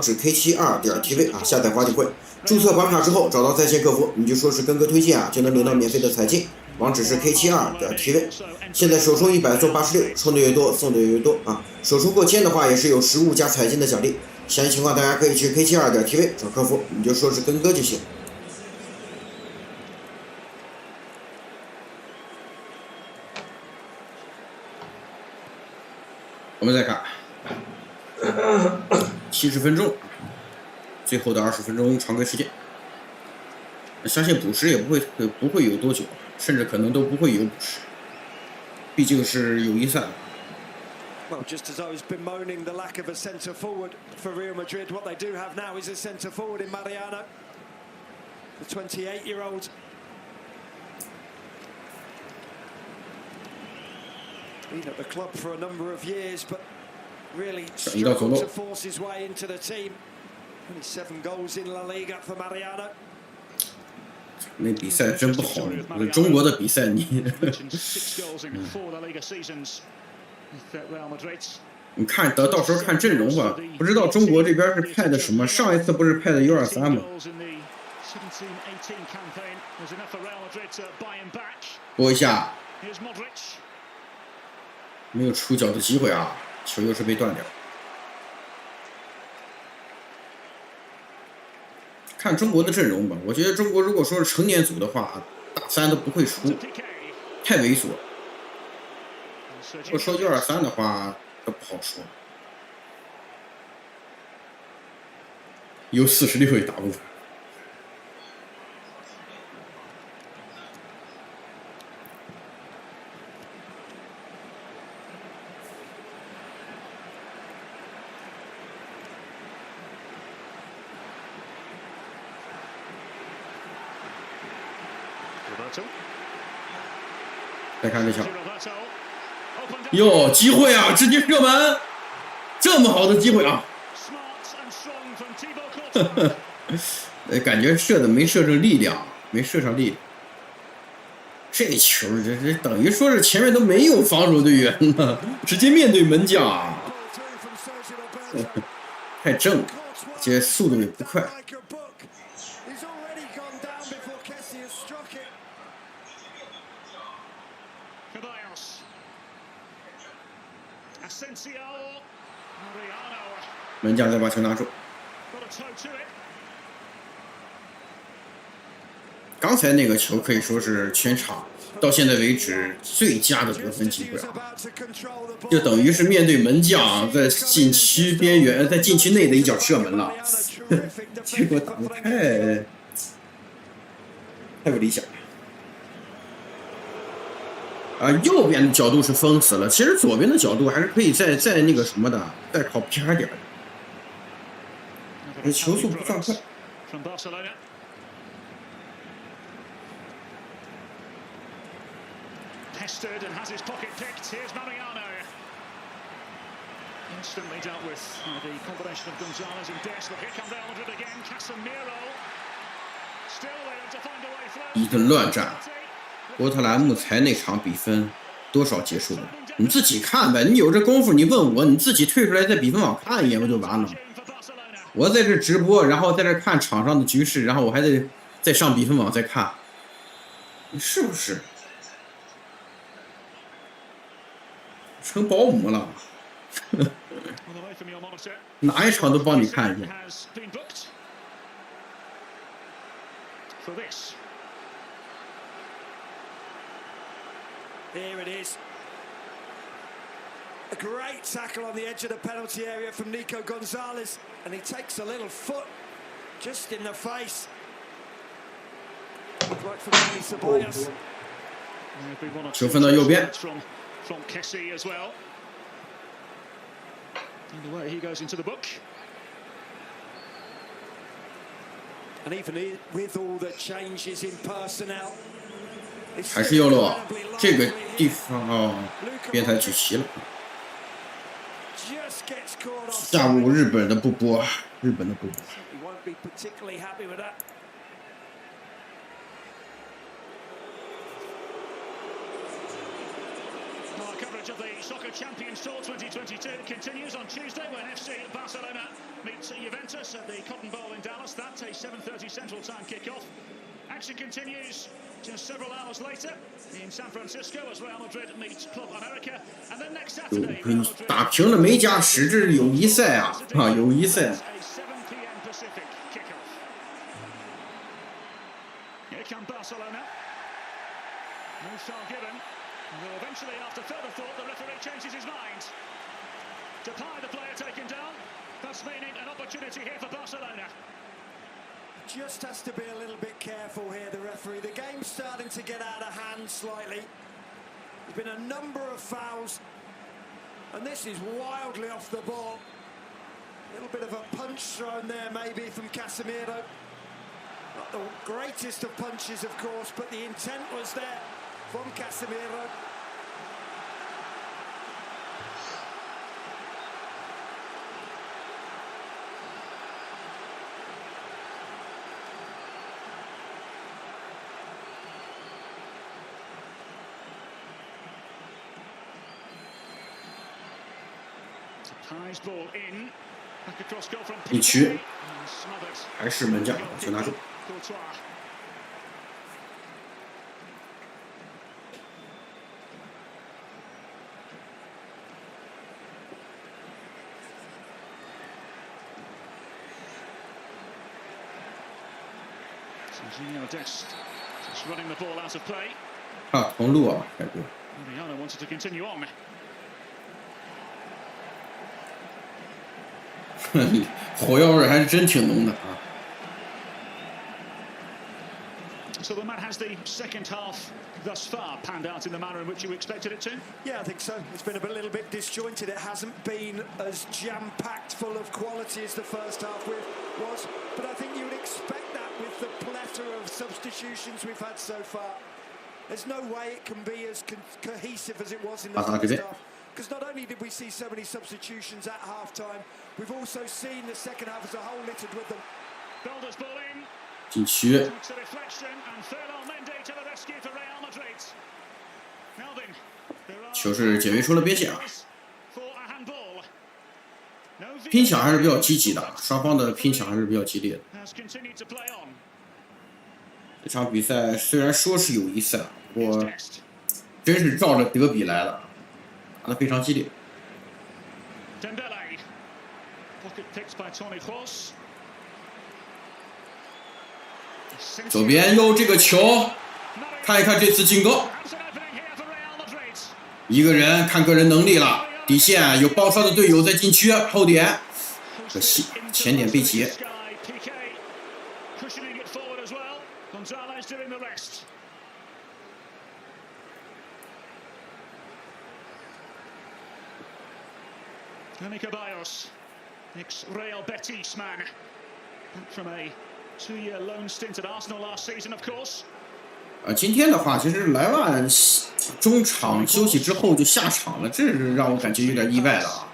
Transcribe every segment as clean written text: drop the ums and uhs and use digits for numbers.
是 K72.TV 啊，下载滑体会，注册绑卡之后找到在线客服，你就说是跟哥推荐啊，就能领到免费的彩金。网址是 K72.TV。现在首充100送86，充的越多送的越多啊！首充过1000的话也是有实物加彩金的奖励。详细情况大家可以去 K72.TV 找客服，你就说是跟哥就行。我们再看70分钟，最后的20分钟常规时间，相信补时也不会有多久，甚至可能都不会有补时，毕竟是友谊赛。Well, just as I was bemoaning the lack of a centre forward for Real Madrid, what they do have now is a centre forward in Mariano, the 28-year-old. Been at the club for a number of years, but really struggled to force his way into the team. Only 7 goals in La Liga for Mariano. 那比赛真不好，中国的比赛你你看到时候看阵容吧，不知道中国这边是派的什么？上一次不是派的U23吗？拨一下。没有出脚的机会啊，球又是被断掉。看中国的阵容吧，我觉得中国如果说是成年组的话，大3都不会出，太猥琐。如果说123的话，都不好说。U46也打不出。再看这球，哟，机会啊，直接射门，这么好的机会啊！感觉射的没射上力量，没射上力。这球这等于说是前面都没有防守队员了，直接面对门将，太正了，这速度也不快。门将再把球拿住。刚才那个球可以说是全场到现在为止最佳的得分机会啊！就等于是面对门将在禁区边缘、在禁区内的一脚射门了，结果打得太不理想了。啊，右边的角度是封死了，其实左边的角度还是可以再那个什么的，再靠偏点的。球速不算快。Instantly dealt with the combination of Gonzalez and Des, but here come Real Madrid again. Casemiro still there to find a way through. 一顿乱战，波特兰木才那场比分多少结束的？你自己看呗，你有这功夫，你问我，你自己退出来在比分网看一眼不就完了吗？我在这直播，然后在这看场上的局势，然后我还得再上比分网再看，你是不是成保姆了？哪一场都帮你看一眼。Here it is. A great tackle on the edge of the penalty area from Nico Gonzalez, and he takes a little foot just in the face. Right from Dani Ceballos. 球分到右边。From Kessie as well. And away he goes into the book. And even with all the changes in personnel. 还是右路，这个地方哦，边裁举旗了。下午日本的不播，日本的不播。coverage of the Soccer Champions Tour 2022 continues on Tuesday when FC Barcelona meets Juventus at the Cotton Bowl in Dallas. That's a 7:30 Central Time kickoff. Action continues just several hours later in San Francisco as Real Madrid meets Club America, and then next Saturday, Real Madrid 打平了梅加实质友谊赛啊，友谊赛。a 7 p.m. Pacific kickoff. Here come Barcelona. No foul given. Well, eventually, after further thought, the referee changes his mind. Depay, the player taken down. That's meaning an opportunity here for Barcelona. Just has to be a little bit careful here, the referee. The game's starting to get out of hand slightly. There's been a number of fouls, and this is wildly off the ball. A little bit of a punch thrown there, maybe, from Casemiro. Not the greatest of punches, of course, but the intent was there from Casemiro. Depay's ball in. Back across goal from 地区 Smothered. 还是门将球拿住。 Courtois. Serginho Dest just running the ball out of play. 啊，同路啊，开哥。 Mariano wanted to continue on. 火药味还是真挺浓的啊。 So the man has the second half thus far panned out in the manner in which you expected it to? Yeah, I think so. It's been a little bit disjointed. It hasn't been as jam-packed full of quality as the first half was. But I think you would expect that with the plethora of substitutions we've had so far. There's no way it can be as cohesive as it was in the first half. Because not only did we see so many substitutions at half-time, we've also seen the second half as a whole littered with them. Builders ball in. 禁区。 Takes a deflection and Ferland Mendy to the rescue for Real Madrid. Melvin. 球是解围出了边线啊。 For a handball. 拼抢还是比较积极的，双方的拼抢还是比较激烈的。 Has continued to play on. 这场比赛虽然说是友谊赛，不过真是照着德比来了，打得非常激烈。 Dembele. Pocket picked by Toni Kroos. 左边有这个球，看一看这次进攻， Has an opening here for Real Madrid. 一个人看个人能力了，底线有爆杀的队友在禁区后点，可惜前点被截。 Cushioning it forward as well. Gonzalez doing the rest. Dani Ceballos, ex-Real Betis man, back from a 2-year loan stint at Arsenal last season, of course. 今天的话，其实莱万中场休息之后就下场了，这是让我感觉有点意外的啊。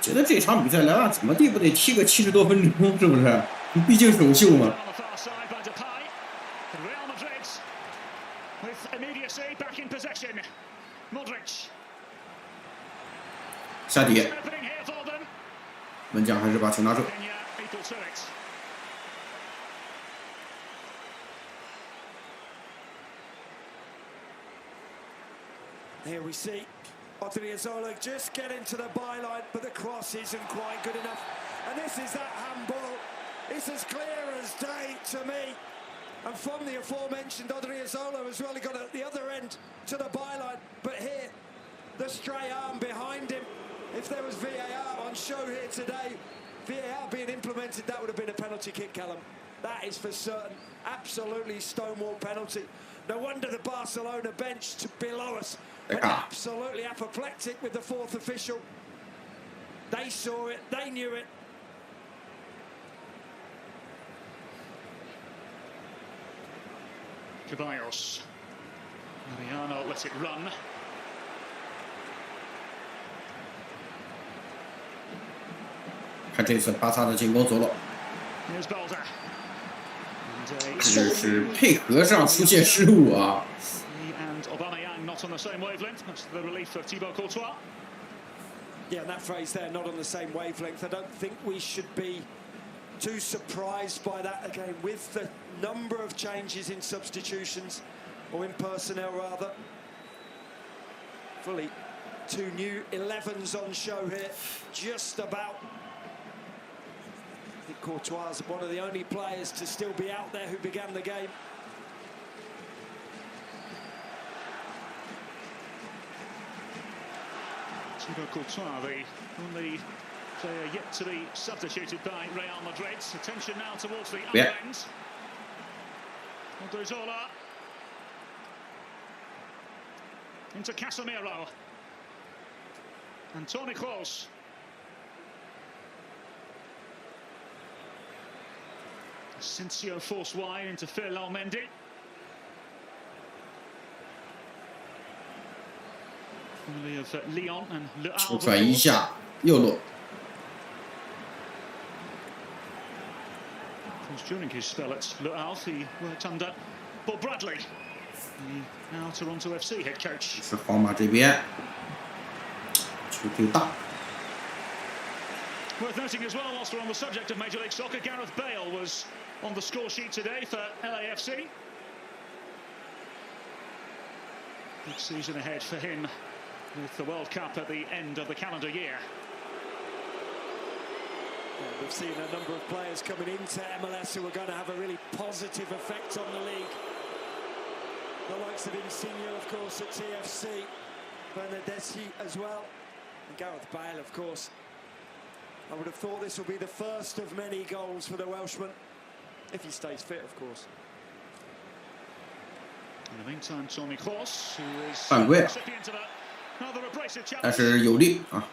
觉得这场比赛莱万怎么地不得踢个70多分钟，是不是？毕竟首秀嘛。 On the far side by Depay. Real Madrid with immediacy back in possession. Modric. 下底， Opening here for them. 门将还是把球拿住。 Kenya equal to it. Here we see Odriozola just get into the byline, but the cross isn't quite good enough. And this is that handball. It's as clear as day to me. And from the aforementioned Odriozola as well, he got at the other end to the byline. But here, the stray arm behind him. If there was VAR on show here today, VAR being implemented, that would have been a penalty kick, Callum. That is for certain. Absolutely stonewall penalty. No wonder the Barcelona bench below us went absolutely apoplectic with the fourth official. They saw it, they knew it. Ceballos. Mariano let it run. "看这次巴萨的进攻走了， Here's Balda. And 这是配合上出现失误啊！ he and Aubameyang not not on the same wavelength. That's the relief of Thibaut Courtois. Yeah, and that phrase there, not on the same wavelength. I don't think we should be too surprised by that again, with the number of changes in substitutions, or in personnel rather. Fully 2 new 11s on show here, just about. I think Courtois is one of the only players to still be out there who began the game. Thibaut Courtois, the only player yet to be substituted by Real Madrid. Attention now towards the other end. Odriozola into Casemiro. And Toni Kroos. Asensio forced wide into Ferland Mendy. Formerly of Lyon and Le 球传一下，右路。 During his spell at Le Havre, he worked under Bob Bradley, the now Toronto FC head coach. 是皇马这边，球挺大。 Worth noting as well, whilst we're on the subject of Major League Soccer, Gareth Bale was on the score sheet today for LAFC. Big season ahead for him with the World Cup at the end of the calendar year. Yeah, we've seen a number of players coming into MLS who are going to have a really positive effect on the league. The likes of Insigne, of course, at TFC, Bernardeschi as well, and Gareth Bale, of course. I would have thought this will be the first of many goals for the Welshman, if he stays fit, of course. In the meantime, Toni Kroos, who is 犯规， recipient of another abrasive 但 challenge. 是有力啊。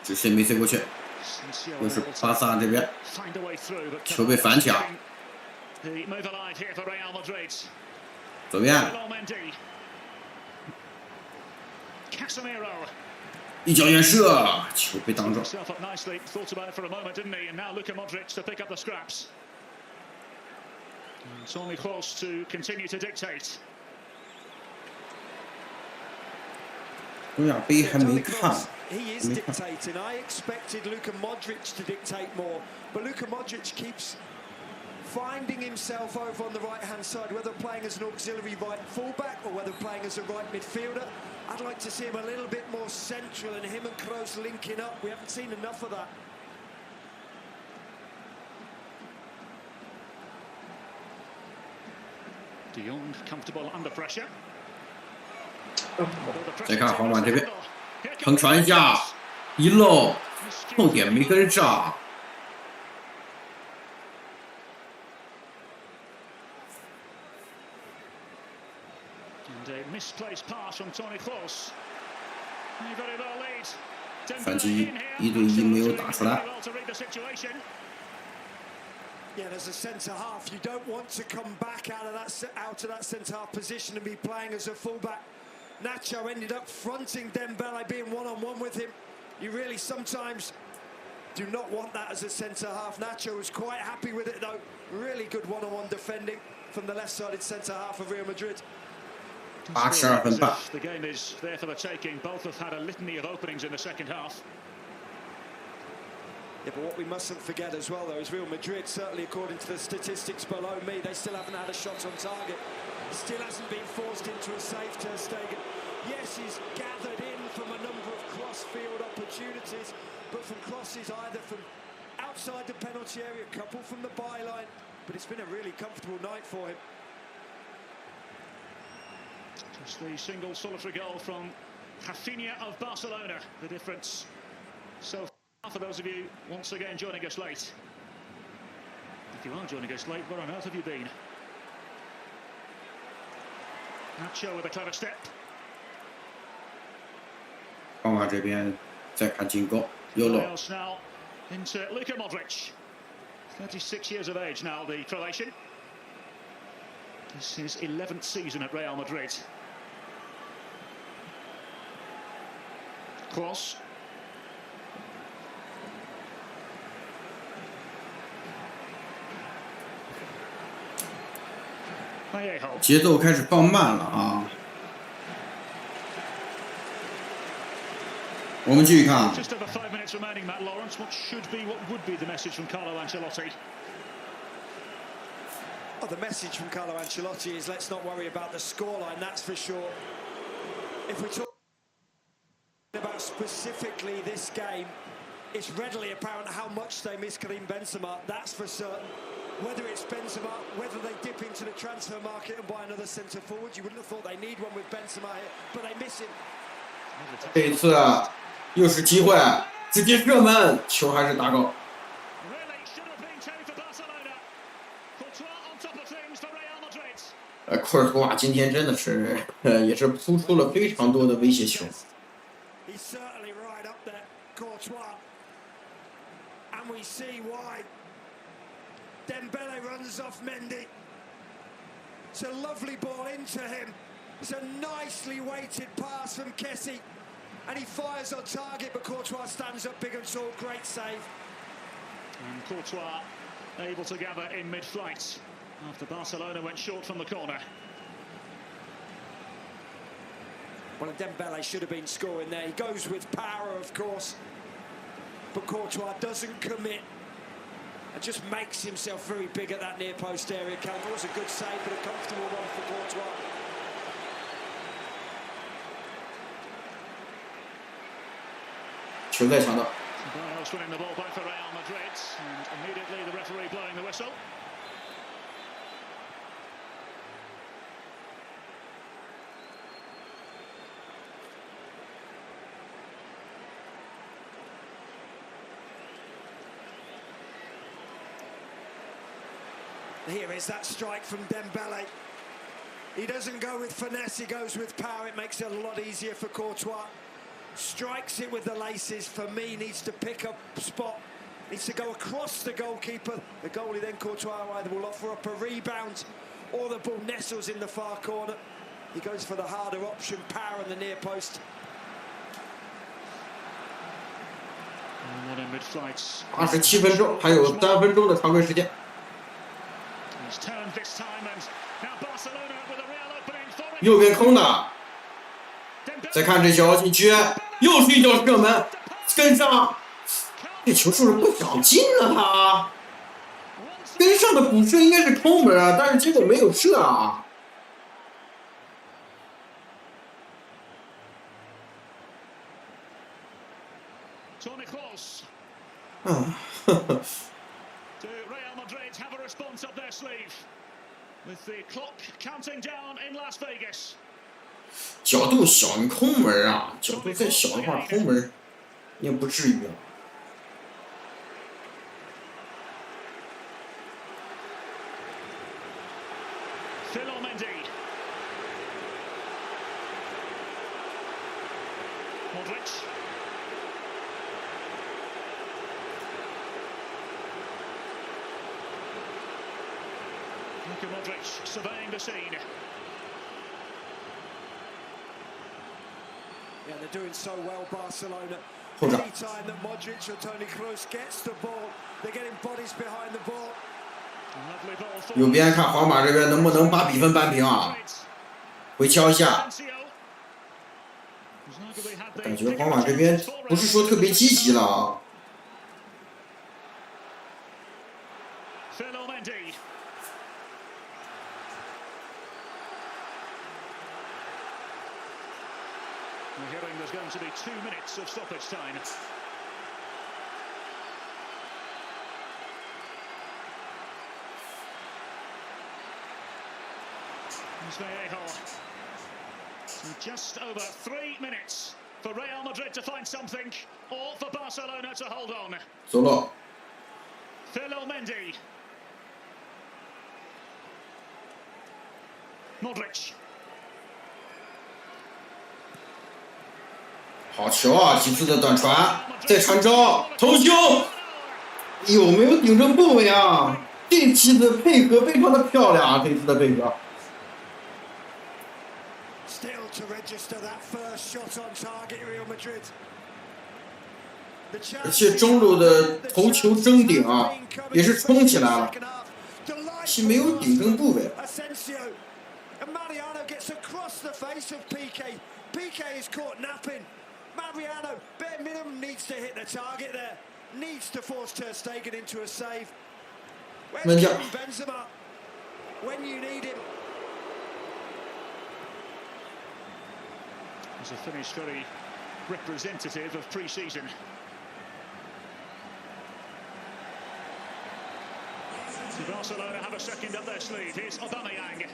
直线没塞过去，又是巴萨这边 Find a way through, but 球被反抢， the move alive here for Real Madrid. 左边 Ferland Mendy. Casemiro. 一脚远射，球被挡住。 Himself up nicely, thought about it for a moment, didn't he? And now Luka Modric to pick up the scraps. And Toni Kroos to continue to dictate. 东亚杯还没看， He is dictating. I expected Luka Modric to dictate more, but Luka Modric keeps finding himself over on the right-hand side, whether playing as an auxiliary right fullback or whether playing as a right midfielder. I'd like to see him a little bit more central, and him and Kroos linking up. We haven't seen enough of that. De Jong comfortable under pressure. 再看皇马这边，横传一下，一漏，后点没跟上。 And a misplaced pass from Toni Kroos. He got it all lead. 反击1对1没有打出来。 Yeah, and as a centre-half, you don't want to come back out of that centre-half position and be playing as a full-back. Nacho ended up fronting Dembele, being one-on-one with him. You really sometimes do not want that as a centre-half. Nacho was quite happy with it, though. Really good one-on-one defending from the left-sided centre-half of Real Madrid. 82分半。 The game is there for the taking. Both have had a litany of openings in the second half. Yeah, but what we mustn't forget as well, though, is Real Madrid, certainly according to the statistics below me, they still haven't had a shot on target. Still hasn't been forced into a save, Ter Stegen. Yes, he's gathered in from a number of cross-field opportunities, but from crosses either from outside the penalty area, a couple from the byline. But it's been a really comfortable night for him. Just the single solitary goal from Rafinha of Barcelona. The difference so far for those of you once again joining us late. If you are joining us late, where on earth have you been? Nacho with a clever step. 皇马这边再看进攻，右路。 Wales now into Luka Modric. 36 years of age now, the Croatian. This is his 11th season at Real Madrid. 节奏开始放慢了啊。我们继续看啊。Just over 5 minutes remaining, Matt Lawrence. What would be the message from Carlo Ancelotti? Oh, the message from Carlo Ancelotti is let's not worry about the scoreline, that's for sure. If we're talking about specifically this game, it's readily apparent how much they miss Karim Benzema, that's for certain. Whether it's Benzema, whether they dip into the transfer market and buy another centre forward, you wouldn't have thought they need one with Benzema here, but they miss him. 这一次又是机会，直接射门，球还是打高。库尔图瓦今天真的是，也是扑出了非常多的威胁球。Dembele runs off Mendy. It's a lovely ball into him. It's a nicely weighted pass from Kessie. And he fires on target, but Courtois stands up big and tall. Great save. And Courtois able to gather in mid-flight after Barcelona went short from the corner. Well, Dembele should have been scoring there. He goes with power, of course. But Courtois doesn't commit. And just makes himself very big at that near post area. It was a good save, but a comfortable one for Courtois. 球在抢到。Winning the ball back for Real Madrid, and immediately the referee blowing the whistle. Here is that strike from Dembele. He doesn't go with finesse, he goes with power. It makes it a lot easier for Courtois. Strikes it with the laces. For me, needs to pick up spot. Needs to go across the goalkeeper. The goalie then, Courtois, either will offer up a rebound or the ball nestles in the far corner. He goes for the harder option, power on the near post. 27分钟，还有3分钟的常规时间。右边空的，再看这脚禁区，又是一脚射门，跟上，这球是不是不想进了他？跟上的补射应该是空门啊，但是结果没有射啊。Real Madrid have a response up their sleeve with the clock counting down in Las Vegas. 角度小，你空门啊！角度再小的话，空门也不至于啊。Modric surveying the scene. Yeah, they're doing so well, Barcelona. Any time that Modric or Toni Kroos gets the ball, they're getting bodies behind the ball. 右边看皇马这边能不能把比分扳平啊？回敲一下。感觉皇马这边不是说特别积极了啊。We're hearing there's going to be 2 minutes of stoppage time. So just over 3 minutes for Real Madrid to find something, or for Barcelona to hold on. Solo. Phil Mendy. Modric. 好球啊！几次的短传，再传招，头球，有没有顶正部位啊？这期的配合非常的漂亮啊！这次的配合。而且中路的头球争顶啊，也是冲起来了，其没有顶正部位。And Mariano gets across the face of Piqué. Piqué is caught napping. Mariano, bare minimum, needs to hit the target there. Needs to force Ter Stegen into a save. Where's Karim Benzema? When you need him. It's a finish very representative of pre-season. So Barcelona have a second up their sleeve. Here's Aubameyang.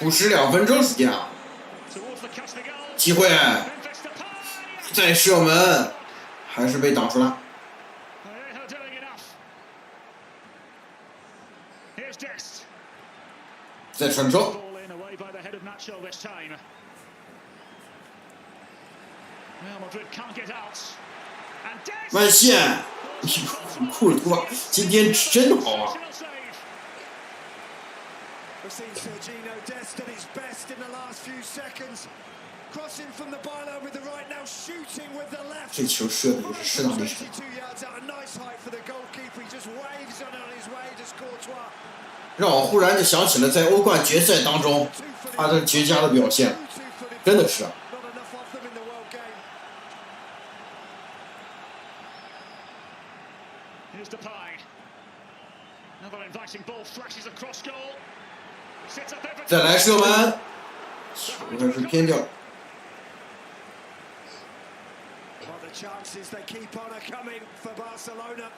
不使2分钟时间啊，机会再射门，还是被挡出来。再传中，外线，库尔图瓦今天真好啊！ We've seen Sergino Dest at his best in the last few seconds. Crossing from the byline with the right, now shooting with the left. 这球射的也是适当的。 yards out, a nice height for the goalkeeper. He just waves on his way, just Courtois. 让我忽然就想起了在欧冠决赛当中他的绝佳的表现，真的是。 再来射门，球还是偏掉。 The chances they keep on are coming for Barcelona,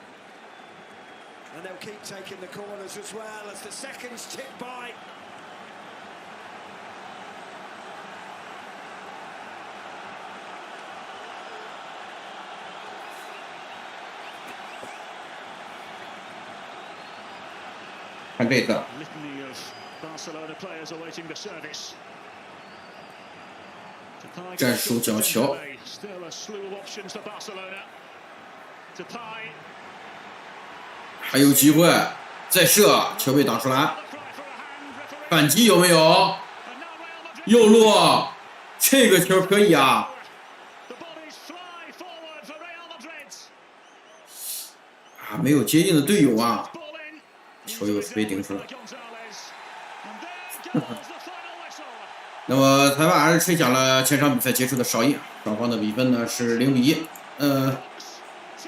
and they'll keep taking the corners as well as the seconds tick by.看这个。 战术角球，还有机会，再射，球被挡出来，反击有没有？右路，这个球可以啊！啊，没有接应的队友啊，球又是被顶出来。那么裁判还是吹响了前场比赛结束的哨音，双方的比分呢是0比1。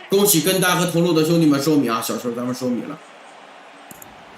恭喜跟单和同路的兄弟们收米啊，小球咱们收米了。